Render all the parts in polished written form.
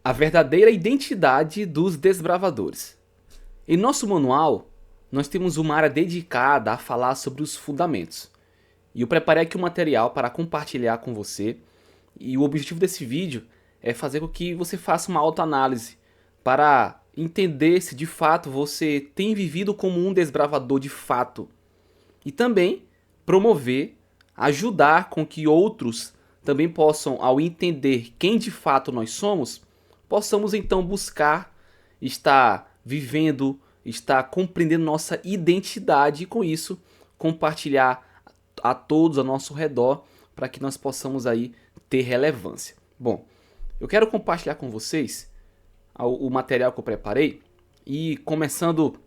A verdadeira identidade dos desbravadores. Em nosso manual, nós temos uma área dedicada a falar sobre os fundamentos. E eu preparei aqui um material para compartilhar com você. E o objetivo desse vídeo é fazer com que você faça uma autoanálise para entender se de fato você tem vivido como um desbravador de fato. E também promover, ajudar com que outros também possam, ao entender quem de fato nós somos, possamos então buscar estar vivendo, estar compreendendo nossa identidade e com isso compartilhar a todos ao nosso redor para que nós possamos aí ter relevância. Bom, eu quero compartilhar com vocês o material que eu preparei e começando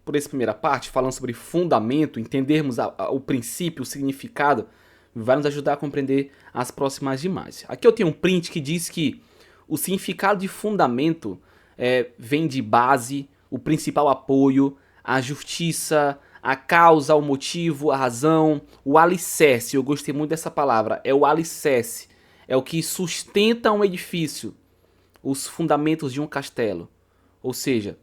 por essa primeira parte, falando sobre fundamento, entendermos o princípio, o significado, vai nos ajudar a compreender as próximas imagens. Aqui eu tenho um print que diz que o significado de fundamento vem de base, o principal apoio, a justiça, a causa, o motivo, a razão, o alicerce. Eu gostei muito dessa palavra, é o alicerce. É o que sustenta um edifício, os fundamentos de um castelo. Ou seja,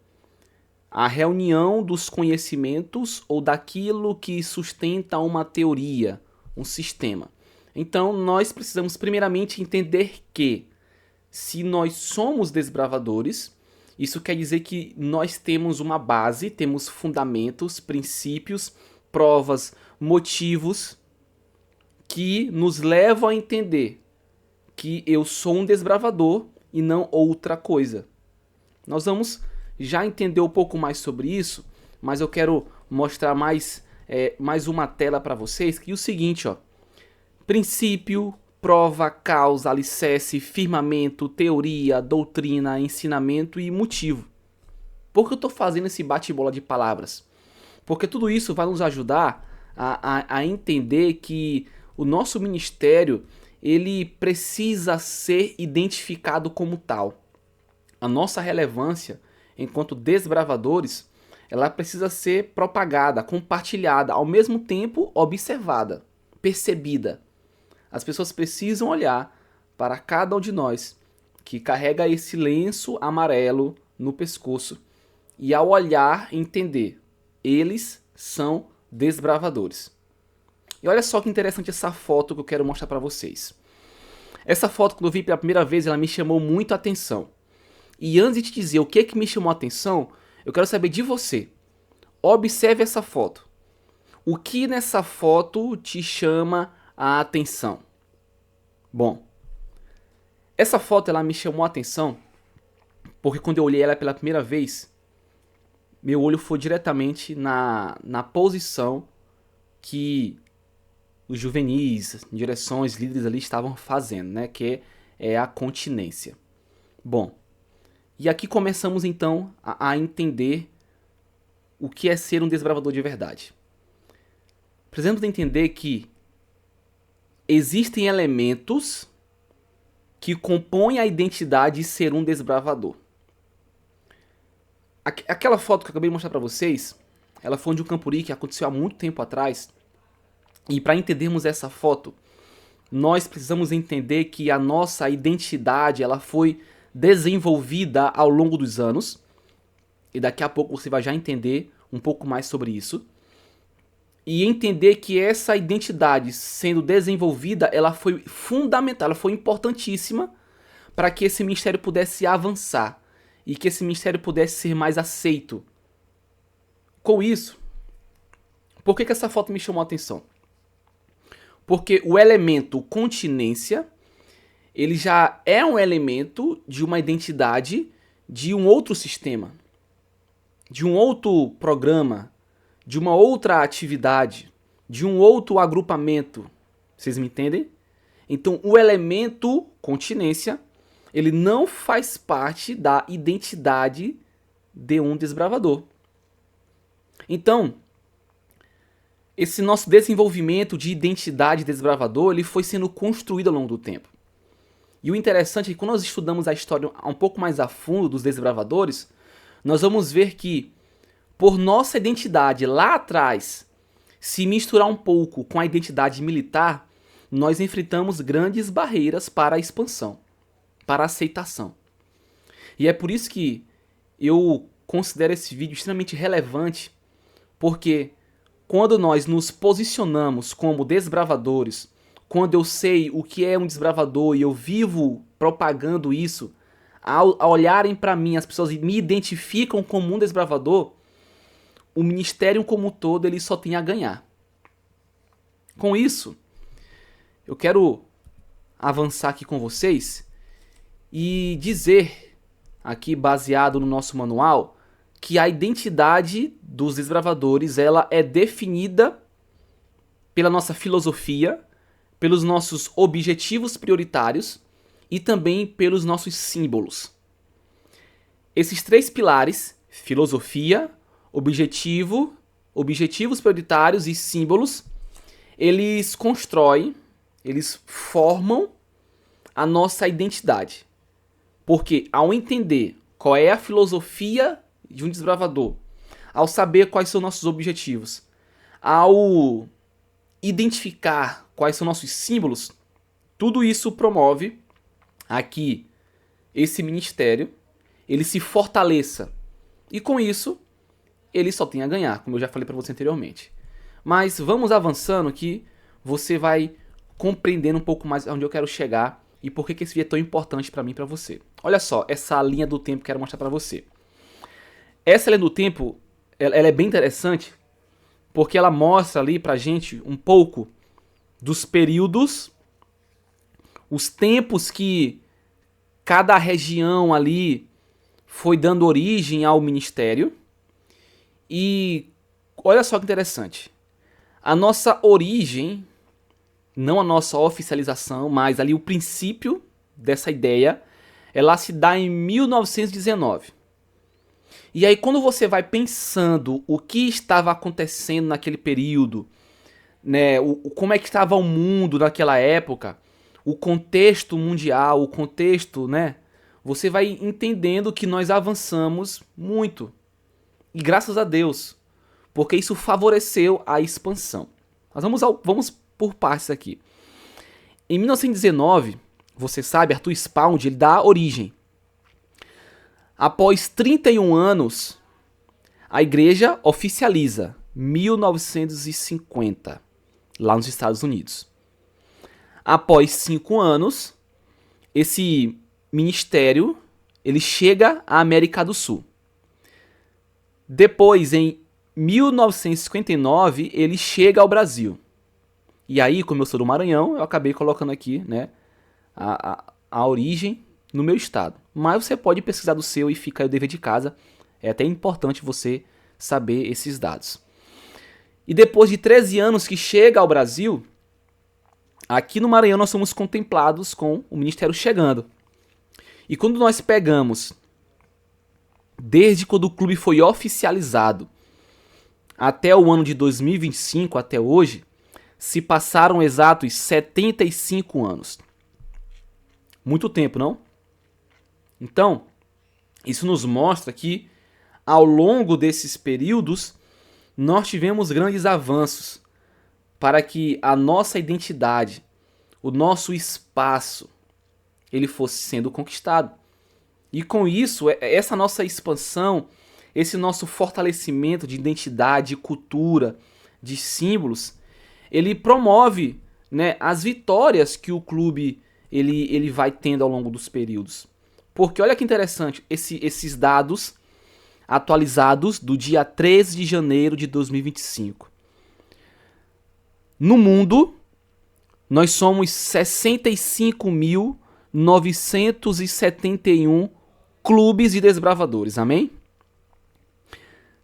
a reunião dos conhecimentos ou daquilo que sustenta uma teoria, um sistema. Então, nós precisamos primeiramente entender que, se nós somos desbravadores, isso quer dizer que nós temos uma base, temos fundamentos, princípios, provas, motivos que nos levam a entender que eu sou um desbravador e não outra coisa. Nós vamos já entender um pouco mais sobre isso, mas eu quero mostrar mais uma tela para vocês, que é o seguinte, ó. Princípio, prova, causa, alicerce, firmamento, teoria, doutrina, ensinamento e motivo. Por que eu estou fazendo esse bate-bola de palavras? Porque tudo isso vai nos ajudar a entender que o nosso ministério ele precisa ser identificado como tal. A nossa relevância enquanto desbravadores, ela precisa ser propagada, compartilhada, ao mesmo tempo observada, percebida. As pessoas precisam olhar para cada um de nós que carrega esse lenço amarelo no pescoço e ao olhar entender, eles são desbravadores. E olha só que interessante essa foto que eu quero mostrar para vocês. Essa foto, quando eu vi pela primeira vez, ela me chamou muito a atenção. E antes de te dizer o que me chamou a atenção, eu quero saber de você. Observe essa foto. O que nessa foto te chama a atenção? Bom, essa foto ela me chamou a atenção porque quando eu olhei ela pela primeira vez, meu olho foi diretamente na posição que os juvenis, direções, líderes ali estavam fazendo, né? Que é a continência. Bom, e aqui começamos então a entender o que é ser um desbravador de verdade. Precisamos entender que existem elementos que compõem a identidade de ser um desbravador. Aquela foto que eu acabei de mostrar para vocês, ela foi de um campuri que aconteceu há muito tempo atrás. E para entendermos essa foto, nós precisamos entender que a nossa identidade ela foi desenvolvida ao longo dos anos. E daqui a pouco você vai já entender um pouco mais sobre isso. E entender que essa identidade sendo desenvolvida, ela foi fundamental, ela foi importantíssima para que esse ministério pudesse avançar e que esse ministério pudesse ser mais aceito. Com isso, por que essa foto me chamou a atenção? Porque o elemento continência, ele já é um elemento de uma identidade de um outro sistema, de um outro programa, de uma outra atividade, de um outro agrupamento. Vocês me entendem? Então, o elemento continência, ele não faz parte da identidade de um desbravador. Então, esse nosso desenvolvimento de identidade desbravador, ele foi sendo construído ao longo do tempo. E o interessante é que quando nós estudamos a história um pouco mais a fundo dos desbravadores, nós vamos ver que por nossa identidade lá atrás se misturar um pouco com a identidade militar, nós enfrentamos grandes barreiras para a expansão, para a aceitação. E é por isso que eu considero esse vídeo extremamente relevante, porque quando nós nos posicionamos como desbravadores, quando eu sei o que é um desbravador e eu vivo propagando isso, ao olharem para mim, as pessoas me identificam como um desbravador, o ministério como um todo ele só tem a ganhar. Com isso, eu quero avançar aqui com vocês e dizer, aqui baseado no nosso manual, que a identidade dos desbravadores ela é definida pela nossa filosofia, pelos nossos objetivos prioritários e também pelos nossos símbolos. Esses três pilares, filosofia, objetivos prioritários e símbolos, eles constroem, eles formam a nossa identidade. Porque ao entender qual é a filosofia de um desbravador, ao saber quais são nossos objetivos, ao identificar quais são nossos símbolos, tudo isso promove a que esse ministério ele se fortaleça. E com isso, ele só tem a ganhar, como eu já falei para você anteriormente. Mas vamos avançando que você vai compreendendo um pouco mais onde eu quero chegar e por que esse vídeo é tão importante para mim e para você. Olha só, essa linha do tempo que eu quero mostrar para você. Essa linha do tempo, ela é bem interessante porque ela mostra ali pra gente um pouco dos períodos, os tempos que cada região ali foi dando origem ao ministério. E olha só que interessante. A nossa origem, não a nossa oficialização, mas ali o princípio dessa ideia, ela se dá em 1919. E aí quando você vai pensando o que estava acontecendo naquele período, né, como é que estava o mundo naquela época, o contexto mundial, o contexto, né, você vai entendendo que nós avançamos muito. E graças a Deus, porque isso favoreceu a expansão. Mas vamos por partes aqui. Em 1919, você sabe, Arthur Spaund, ele dá origem. Após 31 anos, a igreja oficializa 1950, lá nos Estados Unidos. Após 5 anos, esse ministério ele chega à América do Sul. Depois, em 1959, ele chega ao Brasil. E aí, como eu sou do Maranhão, eu acabei colocando aqui, né, a origem no meu estado. Mas você pode pesquisar do seu e fica aí o dever de casa. É até importante você saber esses dados. E depois de 13 anos que chega ao Brasil, aqui no Maranhão nós somos contemplados com o ministério chegando. E quando nós pegamos, desde quando o clube foi oficializado até o ano de 2025, até hoje, se passaram exatos 75 anos. Muito tempo, não? Então, isso nos mostra que, ao longo desses períodos, nós tivemos grandes avanços para que a nossa identidade, o nosso espaço, ele fosse sendo conquistado. E com isso, essa nossa expansão, esse nosso fortalecimento de identidade, de cultura, de símbolos, ele promove, né, as vitórias que o clube ele vai tendo ao longo dos períodos. Porque olha que interessante, esses dados atualizados do dia 13 de janeiro de 2025. No mundo, nós somos 65.971 clubes de desbravadores, amém?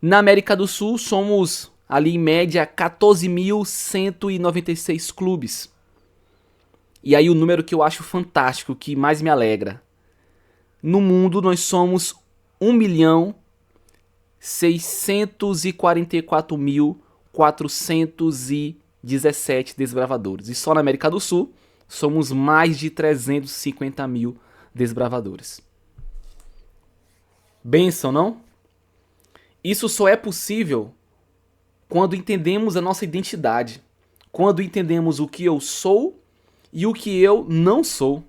Na América do Sul, somos ali em média 14.196 clubes. E aí o número que eu acho fantástico, que mais me alegra. No mundo nós somos 1.644.417 desbravadores. E só na América do Sul somos mais de 350 mil desbravadores. Bênção, não? Isso só é possível quando entendemos a nossa identidade. Quando entendemos o que eu sou e o que eu não sou.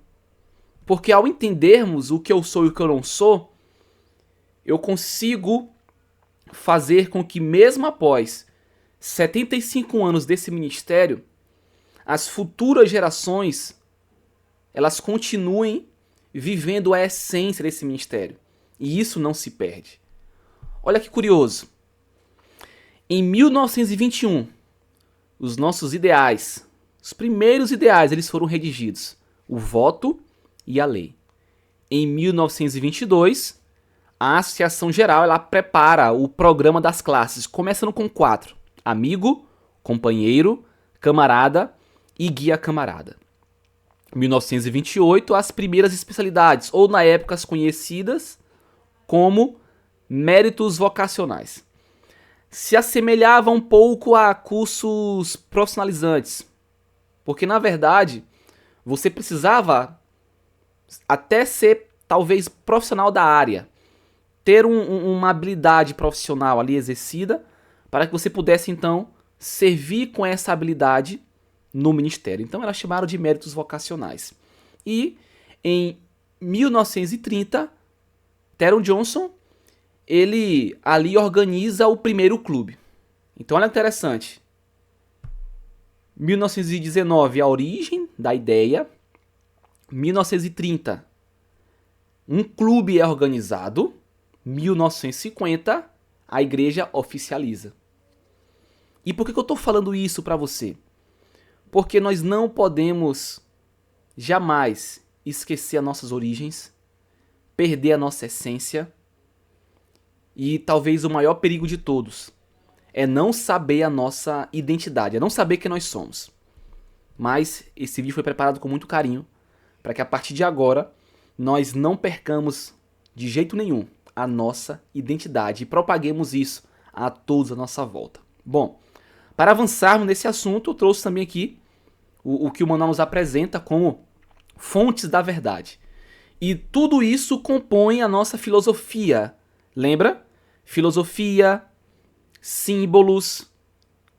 Porque ao entendermos o que eu sou e o que eu não sou, eu consigo fazer com que mesmo após 75 anos desse ministério, as futuras gerações, elas continuem vivendo a essência desse ministério. E isso não se perde. Olha que curioso. Em 1921, os nossos ideais, os primeiros ideais, eles foram redigidos. O voto e a lei. Em 1922, a Associação Geral ela prepara o programa das classes, começando com 4. Amigo, companheiro, camarada e guia camarada. Em 1928, as primeiras especialidades, ou na época as conhecidas como méritos vocacionais. Se assemelhava um pouco a cursos profissionalizantes, porque na verdade você precisava até ser talvez profissional da área, ter uma habilidade profissional ali exercida, para que você pudesse então servir com essa habilidade no ministério. Então elas chamaram de méritos vocacionais. E em 1930, Theron Johnson, ele ali organiza o primeiro clube. Então olha que interessante. 1919, a origem da ideia. 1930, um clube é organizado. 1950, a igreja oficializa. E por que eu estou falando isso para você? Porque nós não podemos jamais esquecer as nossas origens, perder a nossa essência. E talvez o maior perigo de todos é não saber a nossa identidade, é não saber quem nós somos. Mas esse vídeo foi preparado com muito carinho para que a partir de agora nós não percamos de jeito nenhum a nossa identidade e propaguemos isso a todos à nossa volta. Bom, para avançarmos nesse assunto, eu trouxe também aqui o que o manual nos apresenta como fontes da verdade. E tudo isso compõe a nossa filosofia. Lembra? Filosofia, símbolos,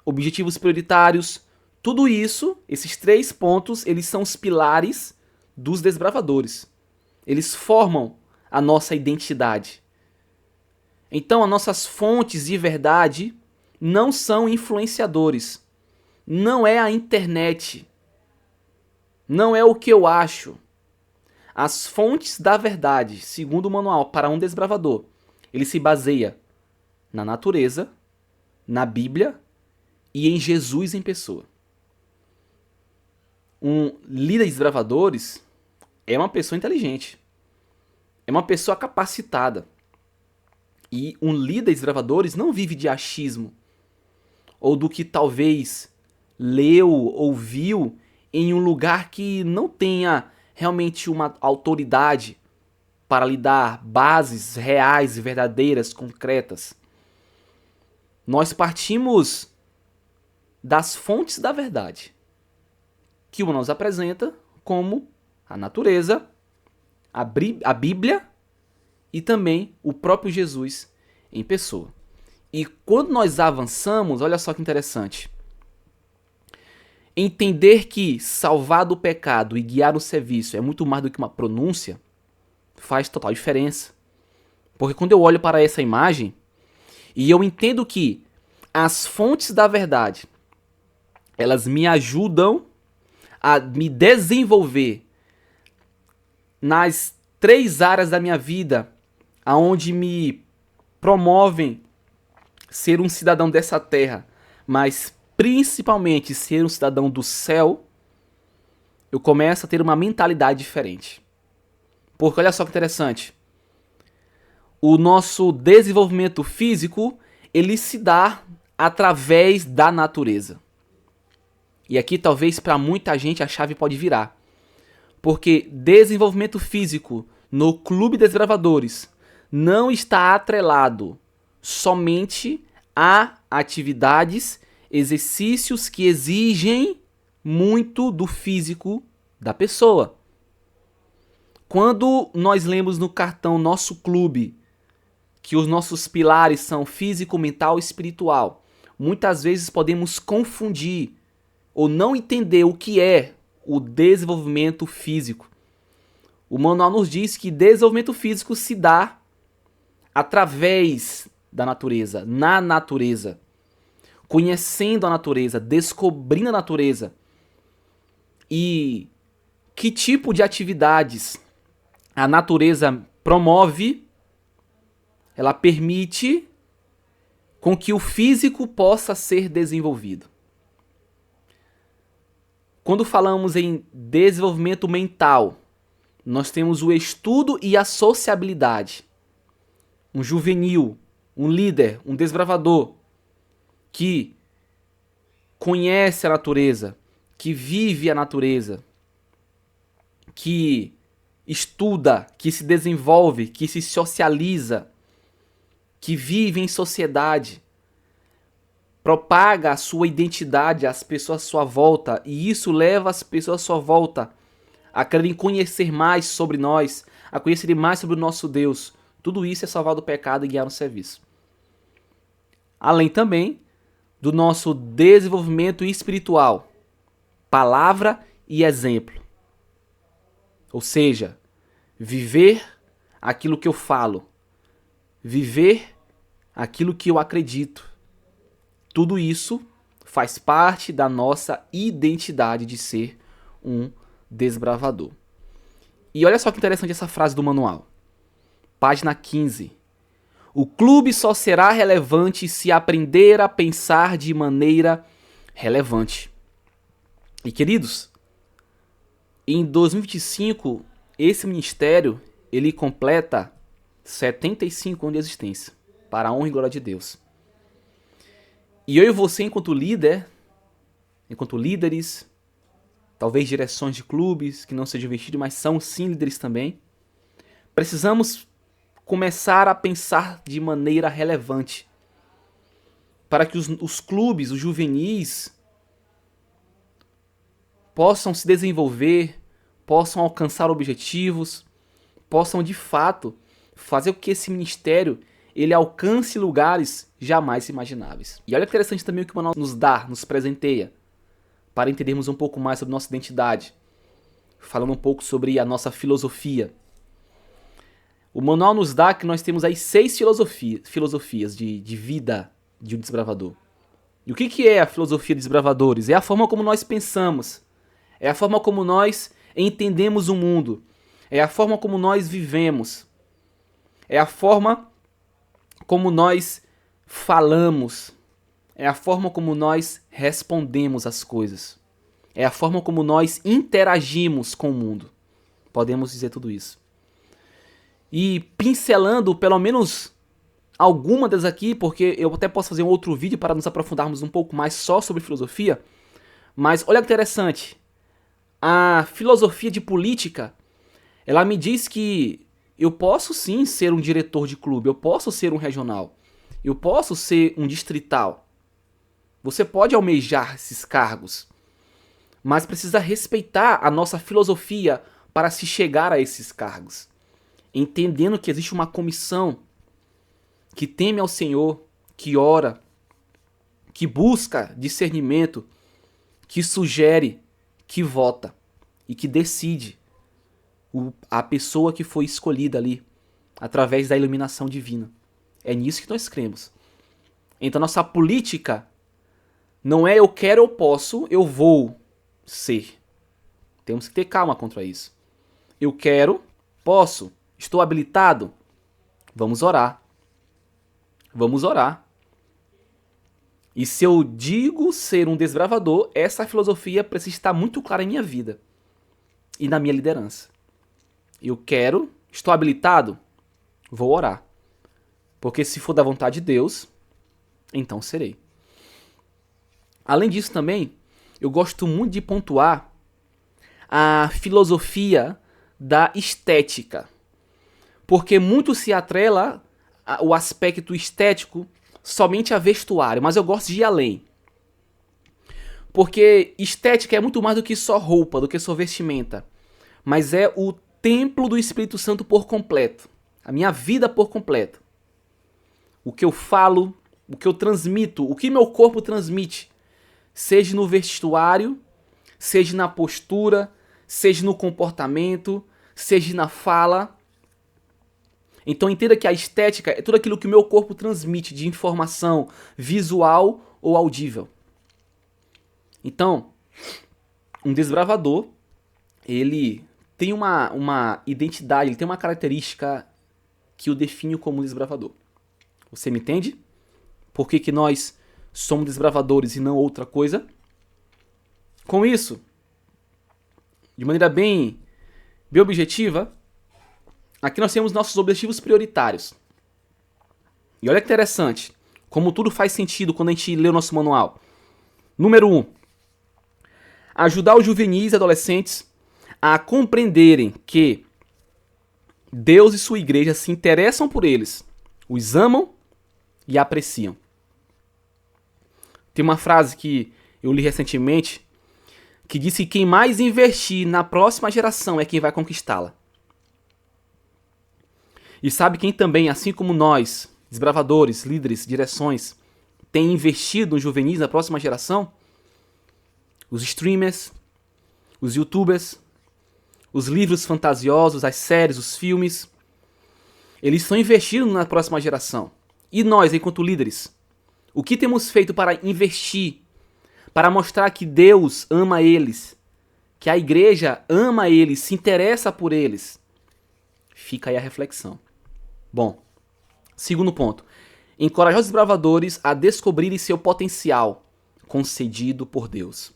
objetivos prioritários. Tudo isso, esses 3 pontos, eles são os pilares dos desbravadores. Eles formam a nossa identidade. Então, as nossas fontes de verdade não são influenciadores. Não é a internet. Não é o que eu acho. As fontes da verdade, segundo o manual para um desbravador, ele se baseia na natureza, na Bíblia e em Jesus em pessoa. Um líder de desbravadores é uma pessoa inteligente. É uma pessoa capacitada. E um líder de desbravadores não vive de achismo ou do que talvez leu ou viu em um lugar que não tenha realmente uma autoridade para lhe dar bases reais e verdadeiras, concretas. Nós partimos das fontes da verdade, que o nos apresenta como a natureza, a Bíblia e também o próprio Jesus em pessoa. E quando nós avançamos, olha só que interessante. Entender que salvar do pecado e guiar o serviço é muito mais do que uma pronúncia faz total diferença. Porque quando eu olho para essa imagem e eu entendo que as fontes da verdade, elas me ajudam a me desenvolver nas 3 áreas da minha vida, aonde me promovem ser um cidadão dessa terra, mas principalmente ser um cidadão do céu, eu começo a ter uma mentalidade diferente. Porque olha só que interessante. O nosso desenvolvimento físico, ele se dá através da natureza. E aqui talvez para muita gente a chave pode virar. Porque desenvolvimento físico no Clube dos Desbravadores não está atrelado somente a atividades, exercícios que exigem muito do físico da pessoa. Quando nós lemos no cartão Nosso Clube que os nossos pilares são físico, mental e espiritual, muitas vezes podemos confundir ou não entender o que é o desenvolvimento físico. O manual nos diz que desenvolvimento físico se dá através da natureza, na natureza, conhecendo a natureza, descobrindo a natureza. E que tipo de atividades a natureza promove? Ela permite com que o físico possa ser desenvolvido. Quando falamos em desenvolvimento mental, nós temos o estudo e a sociabilidade. Um juvenil, um líder, um desbravador que conhece a natureza, que vive a natureza, que estuda, que se desenvolve, que se socializa, que vive em sociedade, propaga a sua identidade às pessoas à sua volta, e isso leva as pessoas à sua volta a quererem conhecer mais sobre nós, a conhecerem mais sobre o nosso Deus. Tudo isso é salvar do pecado e guiar no serviço. Além também do nosso desenvolvimento espiritual, palavra e exemplo. Ou seja, viver aquilo que eu falo, viver aquilo que eu acredito. Tudo isso faz parte da nossa identidade de ser um desbravador. E olha só que interessante essa frase do manual. Página 15. O clube só será relevante se aprender a pensar de maneira relevante. E queridos, em 2025, esse ministério ele completa 75 anos de existência, para a honra e glória de Deus. E eu e você, enquanto líder, enquanto líderes, talvez direções de clubes que não sejam investidos, mas são sim líderes também, precisamos começar a pensar de maneira relevante para que os clubes, os juvenis, possam se desenvolver, possam alcançar objetivos, possam de fato fazer com que esse ministério ele alcance lugares jamais imagináveis. E olha que interessante também o que o manual nos dá, nos presenteia, para entendermos um pouco mais sobre nossa identidade, falando um pouco sobre a nossa filosofia. O manual nos dá que nós temos aí 6 filosofias de vida de um desbravador. E o que é a filosofia dos desbravadores? É a forma como nós pensamos, é a forma como nós entendemos o mundo, é a forma como nós vivemos, é a forma como nós falamos, é a forma como nós respondemos às coisas, é a forma como nós interagimos com o mundo. Podemos dizer tudo isso. E pincelando pelo menos alguma das aqui, porque eu até posso fazer um outro vídeo para nos aprofundarmos um pouco mais só sobre filosofia, mas olha que interessante. A filosofia de política, ela me diz que eu posso sim ser um diretor de clube, eu posso ser um regional, eu posso ser um distrital. Você pode almejar esses cargos, mas precisa respeitar a nossa filosofia para se chegar a esses cargos. Entendendo que existe uma comissão que teme ao Senhor, que ora, que busca discernimento, que sugere, que vota e que decide a pessoa que foi escolhida ali através da iluminação divina. É nisso que nós cremos. Então nossa política não é eu quero, eu posso, eu vou ser. Temos que ter calma contra isso. Eu quero, posso, estou habilitado? Vamos orar. Vamos orar. E se eu digo ser um desbravador, essa filosofia precisa estar muito clara em minha vida e na minha liderança. Eu quero, estou habilitado? Vou orar. Porque se for da vontade de Deus, então serei. Além disso também, eu gosto muito de pontuar a filosofia da estética. Porque muito se atrela o aspecto estético somente a vestuário, mas eu gosto de ir além. Porque estética é muito mais do que só roupa, do que só vestimenta. Mas é o templo do Espírito Santo por completo. A minha vida por completo. O que eu falo, o que eu transmito, o que meu corpo transmite. Seja no vestuário, seja na postura, seja no comportamento, seja na fala. Então entenda que a estética é tudo aquilo que o meu corpo transmite de informação visual ou audível. Então, um desbravador, ele tem uma identidade, ele tem uma característica que o define como um desbravador. Você me entende? Por que nós somos desbravadores e não outra coisa? Com isso, de maneira bem objetiva, aqui nós temos nossos objetivos prioritários. E olha que interessante, como tudo faz sentido quando a gente lê o nosso manual. Número 1. Ajudar os juvenis e adolescentes a compreenderem que Deus e sua igreja se interessam por eles, os amam e apreciam. Tem uma frase que eu li recentemente que disse que quem mais investir na próxima geração é quem vai conquistá-la. E sabe quem também, assim como nós, desbravadores, líderes, direções, tem investido nos juvenis na próxima geração? Os streamers, os youtubers, os livros fantasiosos, as séries, os filmes. Eles estão investindo na próxima geração. E nós, enquanto líderes, o que temos feito para investir, para mostrar que Deus ama eles, que a igreja ama eles, se interessa por eles? Fica aí a reflexão. Bom, segundo ponto. Encorajar os desbravadores a descobrirem seu potencial concedido por Deus.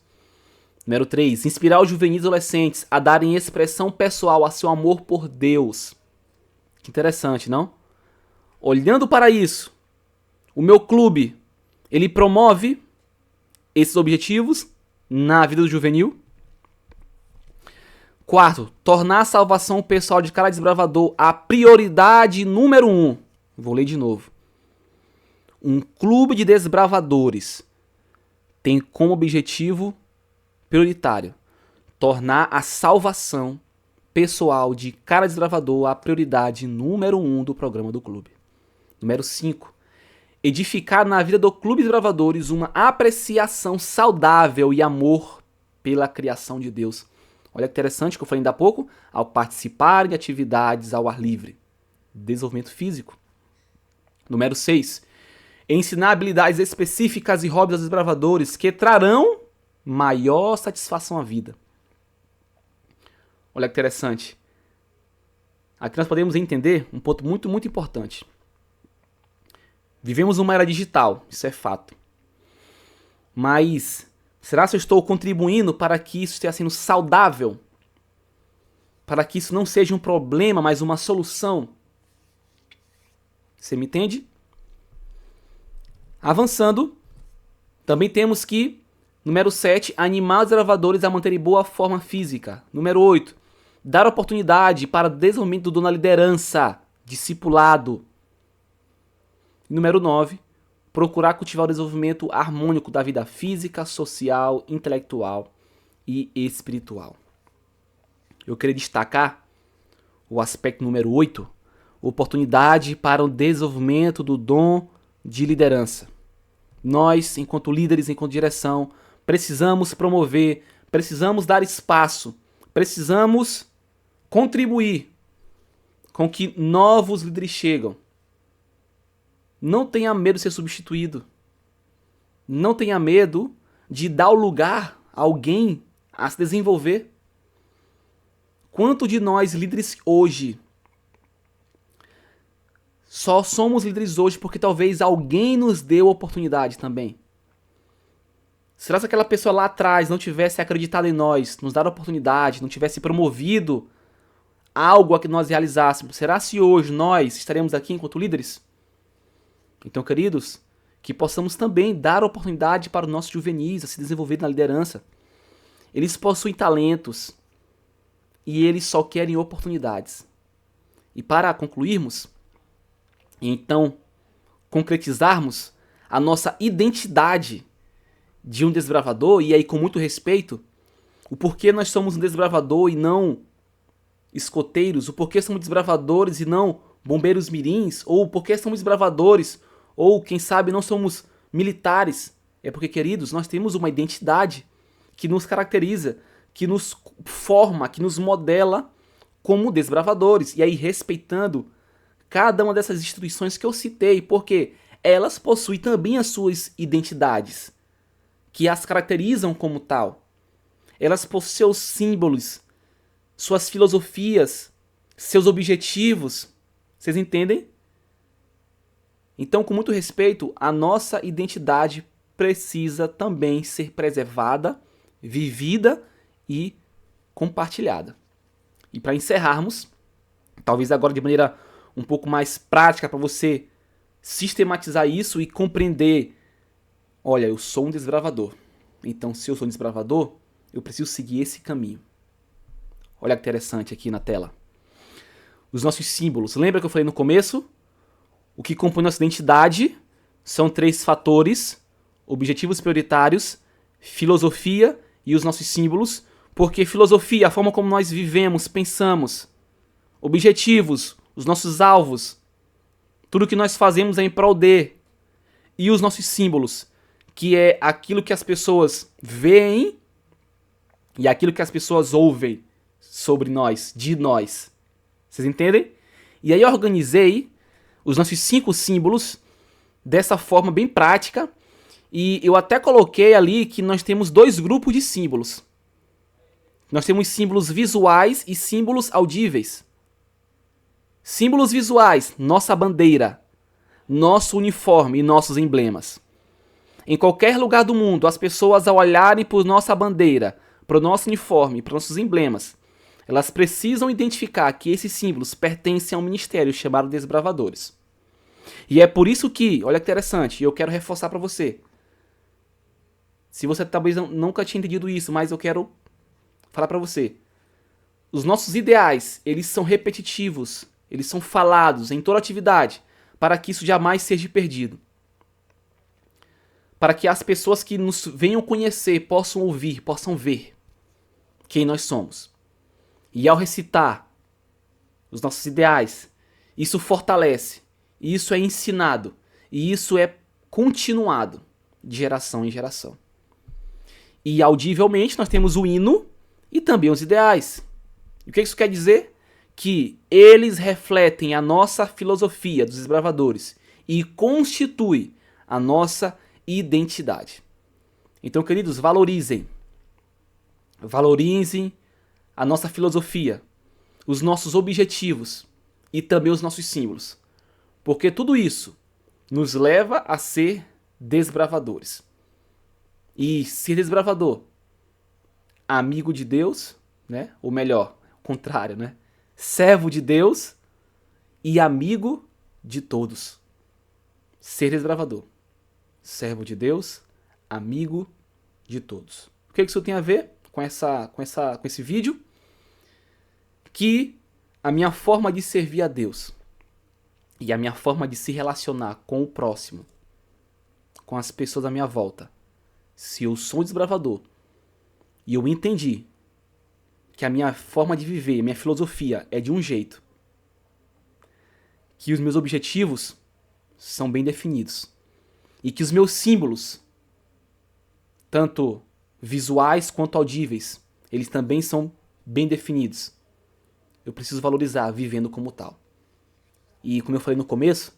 Número 3. Inspirar os juvenis e adolescentes a darem expressão pessoal a seu amor por Deus. Que interessante, não? Olhando para isso, o meu clube, ele promove esses objetivos na vida do juvenil. 4. Tornar a salvação pessoal de cada desbravador a prioridade número 1. Vou ler de novo. Um clube de desbravadores tem como objetivo prioritário tornar a salvação pessoal de cada desbravador a prioridade número 1 do programa do clube. Número 5. Edificar na vida do clube de desbravadores uma apreciação saudável e amor pela criação de Deus. Olha que interessante que eu falei ainda há pouco, ao participar de atividades ao ar livre. Desenvolvimento físico. Número 6. Ensinar habilidades específicas e hobbies aos desbravadores que trarão maior satisfação à vida. Olha que interessante. Aqui nós podemos entender um ponto muito, muito importante. Vivemos numa era digital, isso é fato. Mas será que eu estou contribuindo para que isso esteja sendo saudável? Para que isso não seja um problema, mas uma solução? Você me entende? Avançando, também temos que, número 7, animar os desbravadores a manterem boa forma física. Número 8, dar oportunidade para o desenvolvimento do dom na liderança, discipulado. Número 9, procurar cultivar o desenvolvimento harmônico da vida física, social, intelectual e espiritual. Eu queria destacar o aspecto número 8, oportunidade para o desenvolvimento do dom de liderança. Nós, enquanto líderes, enquanto direção, precisamos promover, precisamos dar espaço, precisamos contribuir com que novos líderes chegam. Não tenha medo de ser substituído. Não tenha medo de dar o lugar a alguém a se desenvolver. Quanto de nós líderes hoje só somos líderes hoje porque talvez alguém nos deu a oportunidade também? Será que aquela pessoa lá atrás não tivesse acreditado em nós, nos dado a oportunidade, não tivesse promovido algo a que nós realizássemos? Será se hoje nós estaremos aqui enquanto líderes? Então, queridos, que possamos também dar oportunidade para os nossos juvenis a se desenvolver na liderança. Eles possuem talentos e eles só querem oportunidades. E para concluirmos, e então concretizarmos a nossa identidade de um desbravador, e aí com muito respeito, o porquê nós somos um desbravador e não escoteiros, o porquê somos desbravadores e não bombeiros mirins, ou o porquê somos desbravadores, ou quem sabe não somos militares. É porque, queridos, nós temos uma identidade que nos caracteriza, que nos forma, que nos modela como desbravadores, e aí respeitando cada uma dessas instituições que eu citei, porque elas possuem também as suas identidades, que as caracterizam como tal. Elas possuem seus símbolos, suas filosofias, seus objetivos. Vocês entendem? Então, com muito respeito, a nossa identidade precisa também ser preservada, vivida e compartilhada. E para encerrarmos, talvez agora de maneira um pouco mais prática para você sistematizar isso e compreender, olha, eu sou um desbravador. Então, se eu sou um desbravador, eu preciso seguir esse caminho. Olha que interessante aqui na tela. Os nossos símbolos. Lembra que eu falei no começo? O que compõe nossa identidade são 3 fatores: objetivos prioritários, filosofia e os nossos símbolos. Porque filosofia, a forma como nós vivemos, pensamos. Objetivos, os nossos alvos. Tudo que nós fazemos é em prol de. E os nossos símbolos, que é aquilo que as pessoas veem e aquilo que as pessoas ouvem sobre nós, de nós. Vocês entendem? E aí eu organizei os nossos 5 símbolos dessa forma bem prática. E eu até coloquei ali que nós temos 2 grupos de símbolos. Nós temos símbolos visuais e símbolos audíveis. Símbolos visuais, nossa bandeira, nosso uniforme e nossos emblemas. Em qualquer lugar do mundo, as pessoas ao olharem por nossa bandeira, para o nosso uniforme, para nossos emblemas, elas precisam identificar que esses símbolos pertencem a um ministério chamado Desbravadores. E é por isso que, olha que interessante, eu quero reforçar para você. Se você talvez nunca tinha entendido isso, mas eu quero falar para você. Os nossos ideais, eles são repetitivos, eles são falados em toda atividade, para que isso jamais seja perdido. Para que as pessoas que nos venham conhecer possam ouvir, possam ver quem nós somos. E ao recitar os nossos ideais, isso fortalece, isso é ensinado, e isso é continuado de geração em geração. E audivelmente nós temos o hino e também os ideais. E o que isso quer dizer? Que eles refletem a nossa filosofia dos desbravadores e constituem a nossa identidade. Então, queridos, valorizem a nossa filosofia, os nossos objetivos e também os nossos símbolos. Porque tudo isso nos leva a ser desbravadores. E ser desbravador, amigo de Deus, né? Ou melhor, o contrário, né? Servo de Deus e amigo de todos. Ser desbravador, servo de Deus, amigo de todos. O que isso tem a ver com esse vídeo? Que a minha forma de servir a Deus e a minha forma de se relacionar com o próximo, com as pessoas à minha volta, se eu sou um desbravador e eu entendi que a minha forma de viver, minha filosofia é de um jeito, que os meus objetivos são bem definidos e que os meus símbolos, tanto visuais quanto audíveis, eles também são bem definidos. Eu preciso valorizar vivendo como tal. E como eu falei no começo,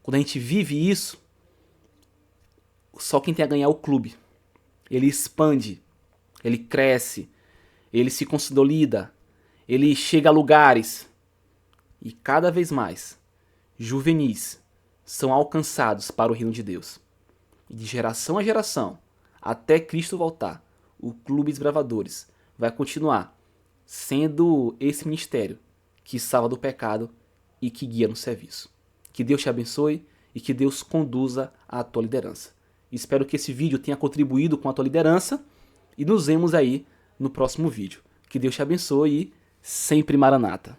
quando a gente vive isso, só quem tem a ganhar é o clube. Ele expande, ele cresce, ele se consolida, ele chega a lugares. E cada vez mais, juvenis são alcançados para o reino de Deus. E de geração a geração, até Cristo voltar, o Clube Desbravadores vai continuar sendo esse ministério que salva do pecado e que guia no serviço. Que Deus te abençoe e que Deus conduza a tua liderança. Espero que esse vídeo tenha contribuído com a tua liderança e nos vemos aí no próximo vídeo. Que Deus te abençoe e sempre Maranata.